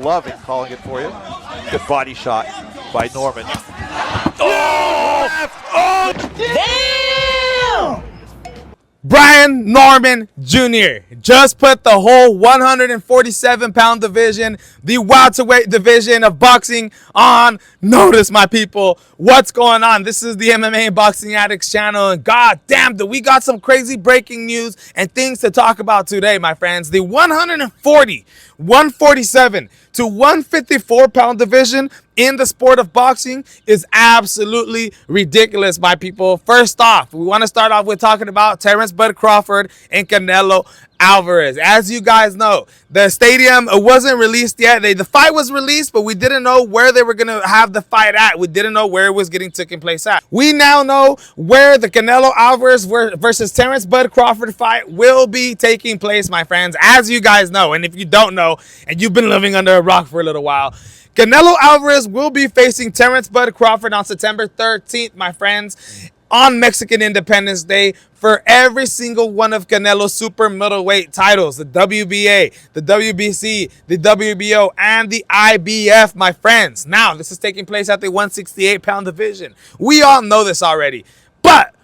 Loving calling it for you. Good body shot by Norman. Damn! Brian Norman Jr. just put the whole 147-pound division, the welterweight division of boxing, on notice, my people. What's going on? This is the MMA and Boxing Addicts channel, and god damn, we got some crazy breaking news and things to talk about today, my friends. The 147 to 154-pound division in the sport of boxing is absolutely ridiculous, my people. First off, we want to start off with talking about Terrence Bud Crawford and Canelo Alvarez. As you guys know, the stadium wasn't released yet. The fight was released, but we didn't know where they were going to have the fight at. We didn't know where it was getting taken place at. We now know where the Canelo Alvarez versus Terrence Bud Crawford fight will be taking place, my friends, as you guys know. And if you don't know, and you've been living under a rock for a little while, Canelo Alvarez will be facing Terrence Bud Crawford on September 13th, my friends, on Mexican Independence Day, for every single one of Canelo's super middleweight titles, the WBA, the WBC, the WBO, and the IBF, my friends. Now, this is taking place at the 168-pound division. We all know this already, but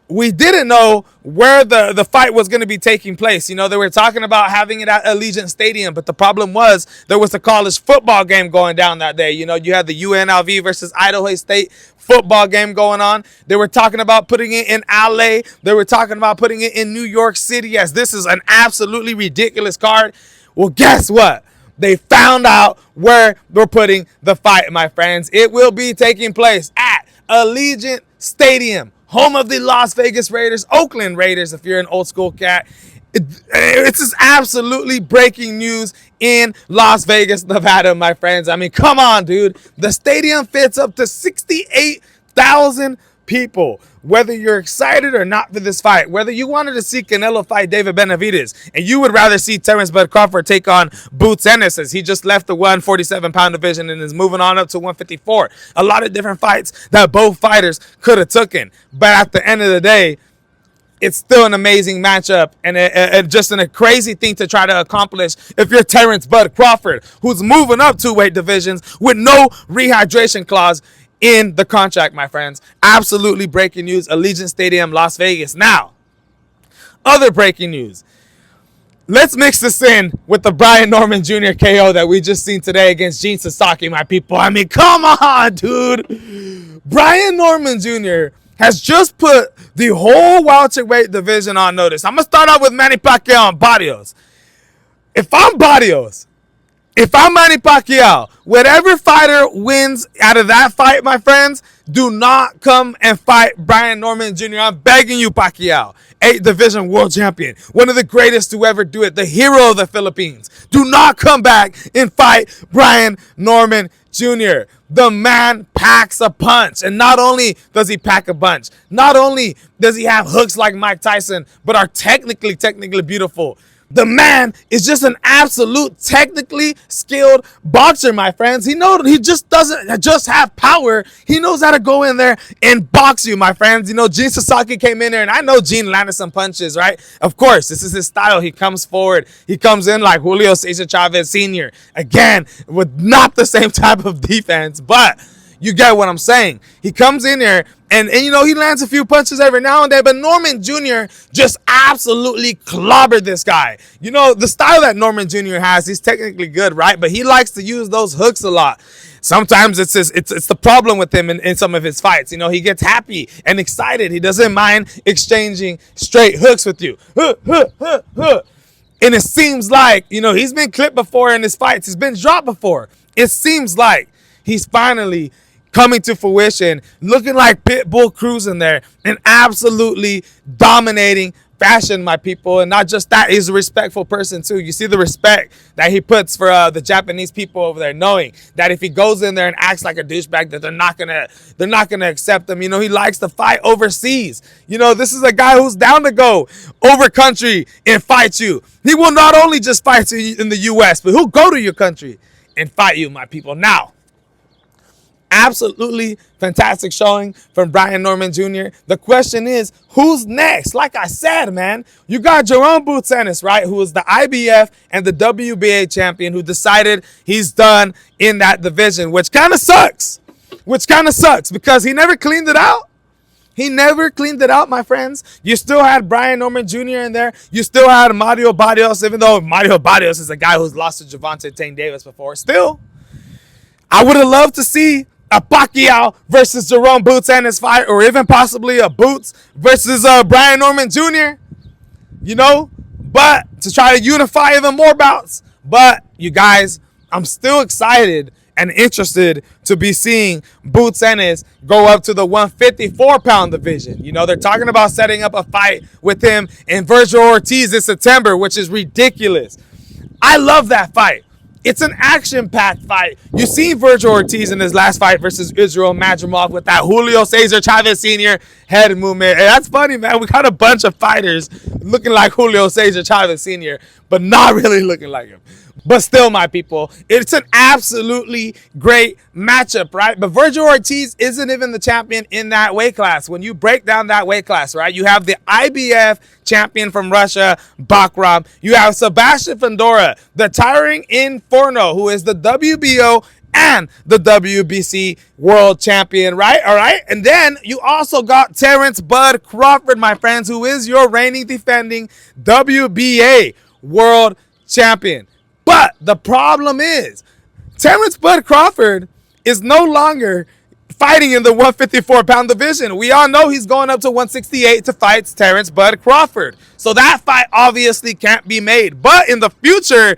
we didn't know where the fight was going to be taking place. You know, they were talking about having it at Allegiant Stadium, but the problem was there was a college football game going down that day. You know, you had the UNLV versus Idaho State football game going on. They were talking about putting it in LA. They were talking about putting it in New York City, as this is an absolutely ridiculous card. Well, guess what? They found out where they're putting the fight, my friends. It will be taking place at Allegiant Stadium, home of the Las Vegas Raiders, Oakland Raiders, if you're an old school cat. It's just absolutely breaking news in Las Vegas, Nevada, my friends. I mean, come on, dude. The stadium fits up to 68,000 people. Whether you're excited or not for this fight, whether you wanted to see Canelo fight David Benavidez, and you would rather see Terrence Bud Crawford take on Boots Ennis, as he just left the 147-pound division and is moving on up to 154. A lot of different fights that both fighters could have taken. But at the end of the day, it's still an amazing matchup and just a crazy thing to try to accomplish if you're Terrence Bud Crawford, who's moving up two weight divisions with no rehydration clause in the contract, my friends. Absolutely breaking news. Allegiant Stadium, Las Vegas. Now, other breaking news. Let's mix this in with the Brian Norman Jr. KO that we just seen today against Gene Sasaki, my people. I mean, come on, dude. Brian Norman Jr. has just put the whole welterweight division on notice. I'm going to start out with Manny Pacquiao and Barrios. If I'm Barrios, if I'm Manny Pacquiao, whatever fighter wins out of that fight, my friends, do not come and fight Brian Norman Jr. I'm begging you, Pacquiao. 8th division world champion, one of the greatest to ever do it, the hero of the Philippines. Do not come back and fight Brian Norman Jr. The man packs a punch. And not only does he pack a punch, not only does he have hooks like Mike Tyson, but are technically beautiful. The man is just an absolute technically skilled boxer, my friends. He just doesn't just have power. He knows how to go in there and box you, my friends. You know, Gene Sasaki came in there, and I know Gene landed some punches, right? Of course, this is his style. He comes forward. He comes in like Julio Cesar Chavez Sr. Again, with not the same type of defense, but you get what I'm saying. He comes in here and you know, he lands a few punches every now and then, but Norman Jr. just absolutely clobbered this guy. You know, the style that Norman Jr. has, he's technically good, right? But he likes to use those hooks a lot. Sometimes it's the problem with him in some of his fights. You know, he gets happy and excited. He doesn't mind exchanging straight hooks with you. And it seems like, you know, he's been clipped before in his fights. He's been dropped before. It seems like he's finally coming to fruition, looking like Pitbull cruising there, and absolutely dominating fashion, my people. And not just that, he's a respectful person too. You see the respect that he puts for the Japanese people over there, knowing that if he goes in there and acts like a douchebag, that they're not gonna accept him. You know, he likes to fight overseas. You know, this is a guy who's down to go over country and fight you. He will not only just fight you in the US, but he'll go to your country and fight you, my people. Now, absolutely fantastic showing from Brian Norman Jr. The question is, who's next? Like I said, man, you got Jerome Boots Ennis, right, who is the IBF and the WBA champion, who decided he's done in that division, which kind of sucks. Because he never cleaned it out. He never cleaned it out, my friends. You still had Brian Norman Jr. in there. You still had Mario Barrios, even though Mario Barrios is a guy who's lost to Gervonta Tank Davis before. Still, I would have loved to see a Pacquiao versus Jerome Boots Ennis fight, or even possibly a Boots versus Brian Norman Jr., but to try to unify even more bouts. But, you guys, I'm still excited and interested to be seeing Boots Ennis go up to the 154-pound division. They're talking about setting up a fight with him and Virgil Ortiz in September, which is ridiculous. I love that fight. It's an action-packed fight. You see Virgil Ortiz in his last fight versus Israel Madrimov with that Julio Cesar Chavez Sr. head movement. And that's funny, man. We got a bunch of fighters looking like Julio Cesar Chavez Sr., but not really looking like him. But still, my people, it's an absolutely great matchup, right? But Virgil Ortiz isn't even the champion in that weight class. When you break down that weight class, right, you have the IBF champion from Russia, Bakram. You have Sebastian Fundora, the Towering Inferno, who is the WBO and the WBC world champion, right? All right. And then you also got Terrence Bud Crawford, my friends, who is your reigning defending WBA world champion. But the problem is, Terrence Bud Crawford is no longer fighting in the 154-pound division. We all know he's going up to 168 to fight Terrence Bud Crawford. So that fight obviously can't be made. But in the future,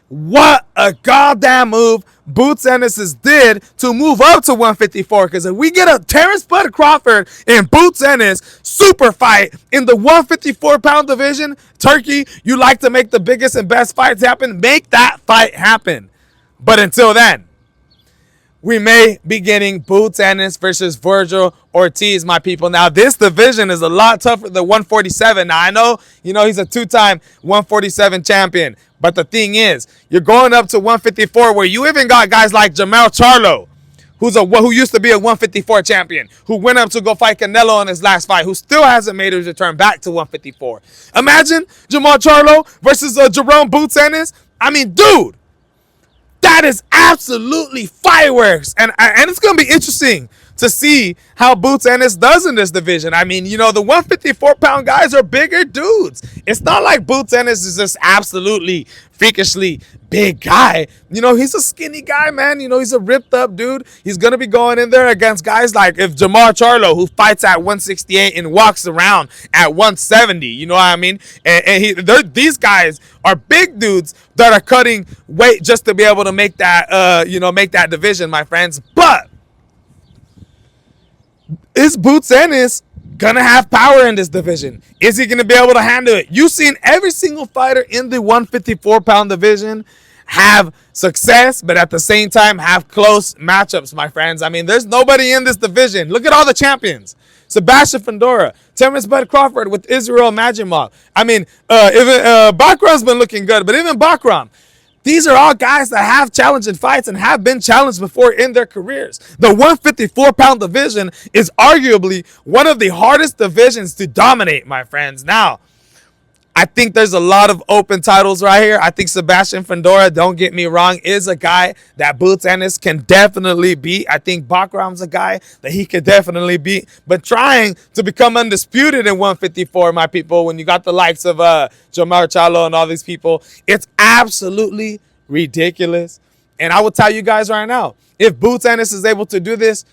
what a goddamn move Boots Ennis did to move up to 154. Because if we get a Terrence Bud Crawford and Boots Ennis super fight in the 154-pound division, Turkey, you like to make the biggest and best fights happen, make that fight happen. But until then, we may be getting Boots Ennis versus Virgil Ortiz, my people. Now, this division is a lot tougher than 147. Now, I know, he's a two-time 147 champion. But the thing is, you're going up to 154, where you even got guys like Jermell Charlo, who used to be a 154 champion, who went up to go fight Canelo in his last fight, who still hasn't made his return back to 154. Imagine Jermell Charlo versus Jerome Boots Ennis. I mean, dude, that is absolutely fireworks. And it's going to be interesting to see how Boots Ennis does in this division. I mean, the 154-pound guys are bigger dudes. It's not like Boots Ennis is just absolutely freakishly big guy. He's a skinny guy, man. He's a ripped up dude. He's going to be going in there against guys like if Jermell Charlo, who fights at 168 and walks around at 170. You know what I mean? And these guys are big dudes that are cutting weight just to be able to make that, make that division, my friends. But is Boots Ennis gonna have power in this division? Is he gonna be able to handle it? You've seen every single fighter in the 154-pound division have success, but at the same time have close matchups, my friends. I mean, there's nobody in this division. Look at all the champions. Sebastian Fundora, Terrence Bud Crawford with Israel Madrimov. I mean, even Bakram's been looking good, but even Bakram, these are all guys that have challenging fights and have been challenged before in their careers. The 154-pound division is arguably one of the hardest divisions to dominate, my friends. Now, I think there's a lot of open titles right here. I think Sebastian Fundora, don't get me wrong, is a guy that Boots Ennis can definitely beat. I think Bakram's a guy that he could definitely beat. But trying to become undisputed in 154, my people, when you got the likes of Jermell Charlo and all these people, it's absolutely ridiculous. And I will tell you guys right now, if Boots Ennis is able to do this,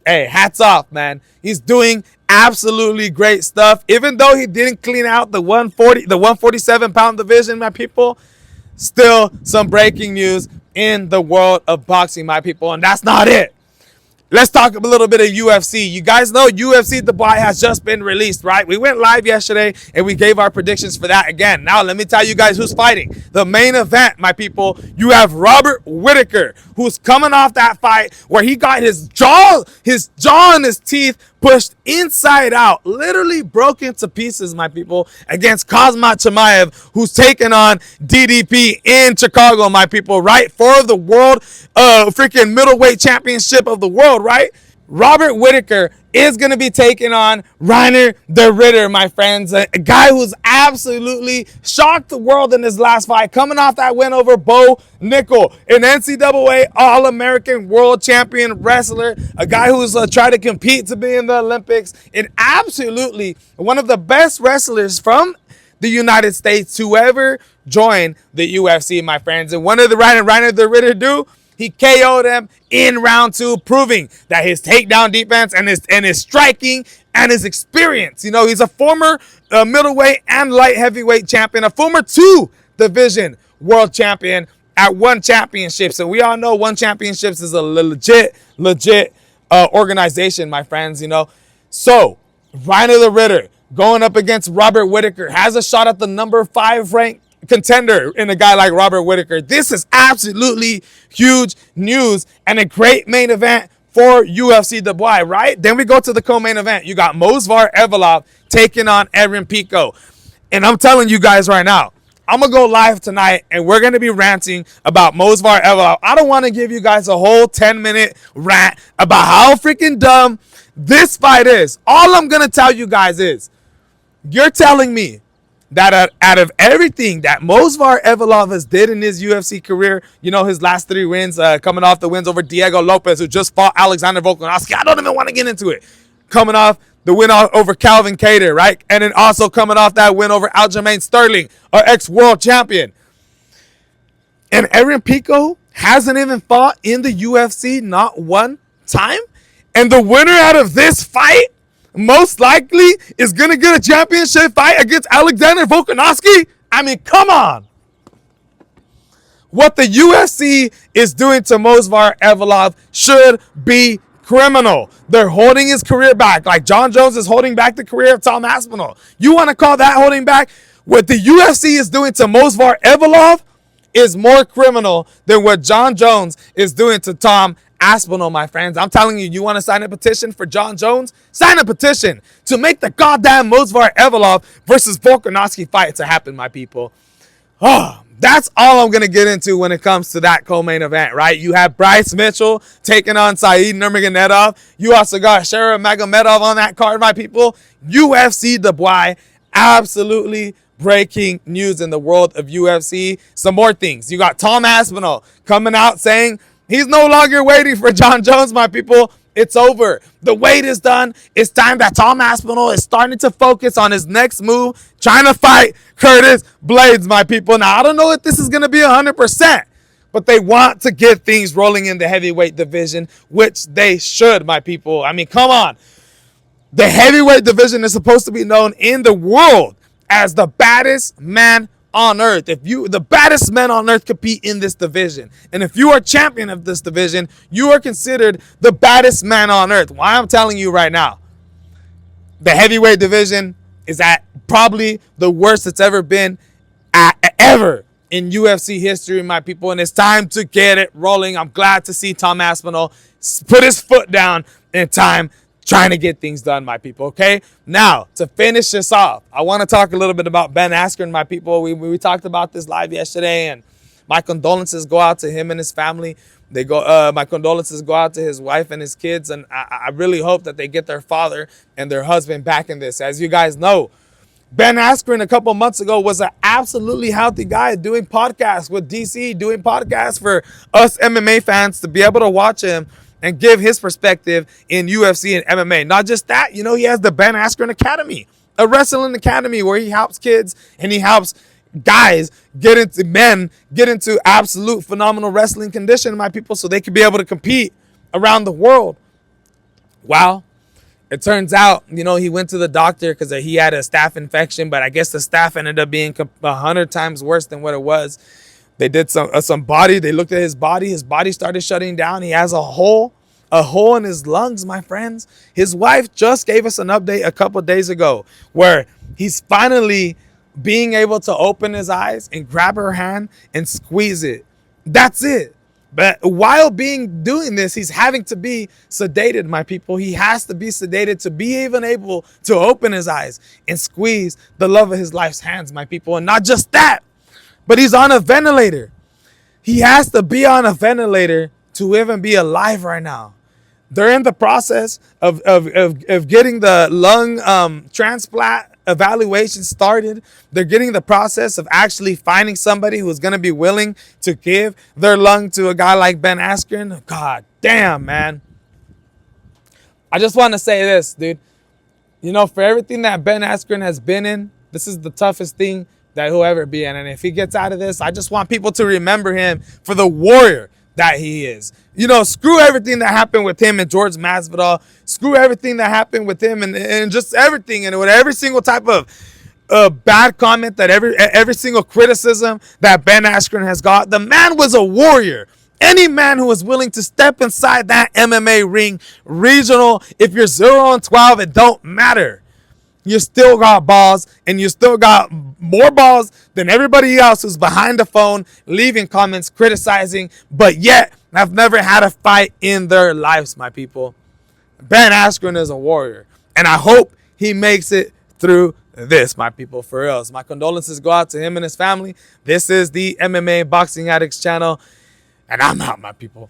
hey, hats off, man. He's doing absolutely great stuff. Even though he didn't clean out the 147-pound division, my people, still some breaking news in the world of boxing, my people. And that's not it. Let's talk a little bit of UFC. You guys know UFC Dubai has just been released, right? We went live yesterday and we gave our predictions for that again. Now, let me tell you guys who's fighting. The main event, my people, you have Robert Whittaker, who's coming off that fight where he got his jaw and his teeth pushed inside out, literally broken to pieces, my people, against Kazmat Chimaev, who's taking on DDP in Chicago, my people, right? For the world, freaking middleweight championship of the world, right? Robert Whittaker is going to be taking on Reiner the Ritter, my friends. A guy who's absolutely shocked the world in his last fight, coming off that win over Bo Nickel, an NCAA All-American world champion wrestler, a guy who's tried to compete to be in the Olympics, and absolutely one of the best wrestlers from the United States to ever join the UFC, my friends. And what did the Reiner the Ritter do? He KO'd him in round 2, proving that his takedown defense and his striking and his experience. You know, he's a former middleweight and light heavyweight champion, a former 2-division world champion at One Championships. And we all know One Championships is a legit organization, my friends, you know. So, Reiner the Ritter going up against Robert Whittaker has a shot at the number 5 ranked contender in a guy like Robert Whittaker. This is absolutely huge news and a great main event for UFC Dubai, right? Then we go to the co-main event. You got Movsar Evloev taking on Aaron Pico. And I'm telling you guys right now, I'm going to go live tonight and we're going to be ranting about Movsar Evloev. I don't want to give you guys a whole 10-minute rant about how freaking dumb this fight is. All I'm going to tell you guys is, you're telling me that out of everything that Movsar Evloev has did in his UFC career, you know, his last 3 wins, coming off the wins over Diego Lopez, who just fought Alexander Volkanovski. I don't even want to get into it. Coming off the win over Calvin Kattar, right? And then also coming off that win over Aljamain Sterling, our ex-world champion. And Aaron Pico hasn't even fought in the UFC not one time. And the winner out of this fight most likely is going to get a championship fight against Alexander Volkanovski. I mean, come on. What the UFC is doing to Movsar Evloev should be criminal. They're holding his career back like John Jones is holding back the career of Tom Aspinall. You want to call that holding back? What the UFC is doing to Movsar Evloev is more criminal than what John Jones is doing to Tom Aspinall, my friends. I'm telling you, you want to sign a petition for John Jones? Sign a petition to make the goddamn Movsar Evloev versus Volkanovski fight to happen, my people. Oh, that's all I'm going to get into when it comes to that co-main event, right? You have Bryce Mitchell taking on Said Nurmagomedov. You also got Sharif Magomedov on that card, my people. UFC Dubai, absolutely breaking news in the world of UFC. Some more things. You got Tom Aspinall coming out saying he's no longer waiting for John Jones, my people. It's over. The wait is done. It's time that Tom Aspinall is starting to focus on his next move, trying to fight Curtis Blades, my people. Now, I don't know if this is going to be 100%, but they want to get things rolling in the heavyweight division, which they should, my people. I mean, come on. The heavyweight division is supposed to be known in the world as the baddest man on earth. The baddest men on earth compete in this division. And if you are champion of this division, you are considered the baddest man on earth. Why I'm telling you right now, the heavyweight division is at probably the worst it's ever been ever in UFC history, my people. And it's time to get it rolling. I'm glad to see Tom Aspinall put his foot down in time, trying to get things done, my people, okay? Now, to finish this off, I want to talk a little bit about Ben Askren, my people. We talked about this live yesterday, and my condolences go out to him and his family. My condolences go out to his wife and his kids, and I really hope that they get their father and their husband back in this. As you guys know, Ben Askren a couple months ago was an absolutely healthy guy doing podcasts with DC, doing podcasts for us MMA fans to be able to watch him and give his perspective in UFC and MMA. Not just that, you know, he has the Ben Askren Academy, a wrestling academy where he helps kids and he helps guys get into absolute phenomenal wrestling condition, my people, so they can be able to compete around the world. Well, it turns out, you know, he went to the doctor because he had a staph infection, but I guess the staph ended up being 100 times worse than what it was. They did some body. They looked at his body. His body started shutting down. He has a hole in his lungs, my friends. His wife just gave us an update a couple days ago where he's finally being able to open his eyes and grab her hand and squeeze it. That's it. But while doing this, he's having to be sedated, my people. He has to be sedated to be even able to open his eyes and squeeze the love of his life's hands, my people. And not just that, but he's on a ventilator. He has to be on a ventilator to even be alive right now. They're in the process of getting the lung transplant evaluation started. They're getting the process of actually finding somebody who's going to be willing to give their lung to a guy like Ben Askren. God damn, man. I just want to say this, dude. You know, for everything that Ben Askren has been in, this is the toughest thing that he'll ever be in. And if he gets out of this, I just want people to remember him for the warrior that he is. You know, screw everything that happened with him and George Masvidal. Screw everything that happened with him and just everything. And with every single type of bad comment, that every single criticism that Ben Askren has got. The man was a warrior. Any man who is willing to step inside that MMA ring, regional, if you're 0-12, it don't matter. You still got balls, and you still got more balls than everybody else who's behind the phone, leaving comments, criticizing, but yet have never had a fight in their lives, my people. Ben Askren is a warrior, and I hope he makes it through this, my people, for real. My condolences go out to him and his family. This is the MMA Boxing Addicts channel, and I'm out, my people.